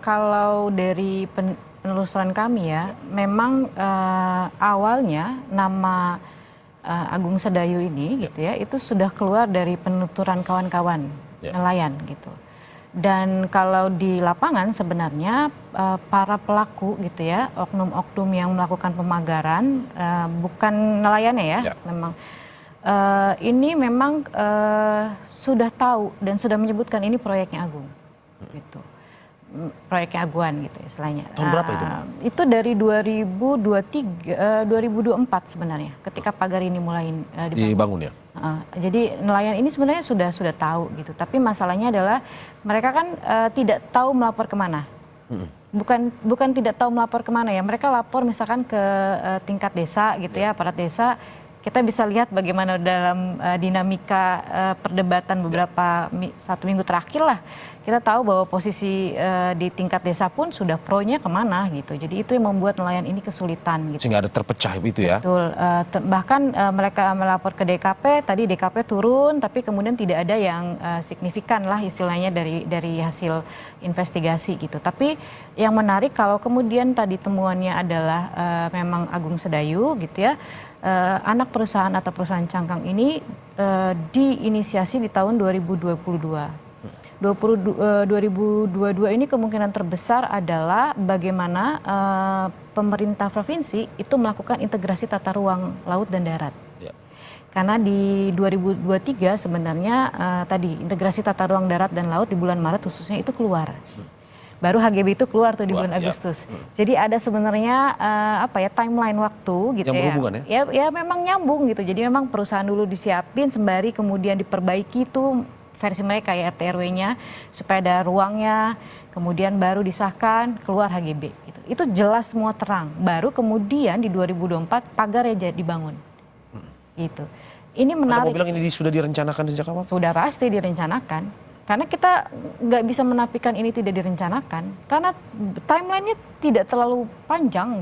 Kalau dari penelusuran kami ya, memang awalnya nama Agung Sedayu ini gitu ya, itu sudah keluar dari penuturan kawan-kawan nelayan gitu. Dan kalau di lapangan sebenarnya para pelaku gitu ya, oknum-oknum yang melakukan pemagaran, bukan nelayannya ya, memang ini memang sudah tahu dan sudah menyebutkan ini proyeknya Agung gitu. Proyeknya Aguan gitu istilahnya. Tahun berapa itu? Itu dari 2024 sebenarnya, ketika pagar ini mulai dibangun ya. Jadi nelayan ini sebenarnya sudah tahu gitu, tapi masalahnya adalah mereka kan tidak tahu melapor kemana. Bukan tidak tahu melapor kemana ya, mereka lapor misalkan ke tingkat desa gitu ya, aparat desa. Kita bisa lihat bagaimana dalam dinamika perdebatan beberapa satu minggu terakhir lah. Kita tahu bahwa posisi di tingkat desa pun sudah pro-nya kemana gitu. Jadi itu yang membuat nelayan ini kesulitan gitu. Sehingga ada terpecah itu ya? Betul. Bahkan mereka melapor ke DKP, tadi DKP turun, tapi kemudian tidak ada yang signifikan lah istilahnya dari hasil investigasi gitu. Tapi yang menarik kalau kemudian tadi temuannya adalah memang Agung Sedayu gitu ya. Anak perusahaan atau perusahaan cangkang ini diinisiasi di tahun 2022. 2022 ini kemungkinan terbesar adalah bagaimana pemerintah provinsi itu melakukan integrasi tata ruang laut dan darat. Karena di 2023 sebenarnya tadi integrasi tata ruang darat dan laut di bulan Maret khususnya itu keluar. Baru HGB itu keluar tuh di bulan Agustus. Jadi ada sebenarnya timeline waktu gitu yang berhubungan ya. Ya memang nyambung gitu. Jadi memang perusahaan dulu disiapin sembari kemudian diperbaiki tuh versi mereka ya RT RW-nya supaya ada ruangnya, kemudian baru disahkan keluar HGB gitu. Itu jelas semua terang. Baru kemudian di 2024 pagar ya dibangun. Gitu. Ini menarik. Anda mau bilang ini sudah direncanakan sejak awal? Sudah pasti direncanakan. Karena kita nggak bisa menafikan ini tidak direncanakan, karena timelinenya tidak terlalu panjang.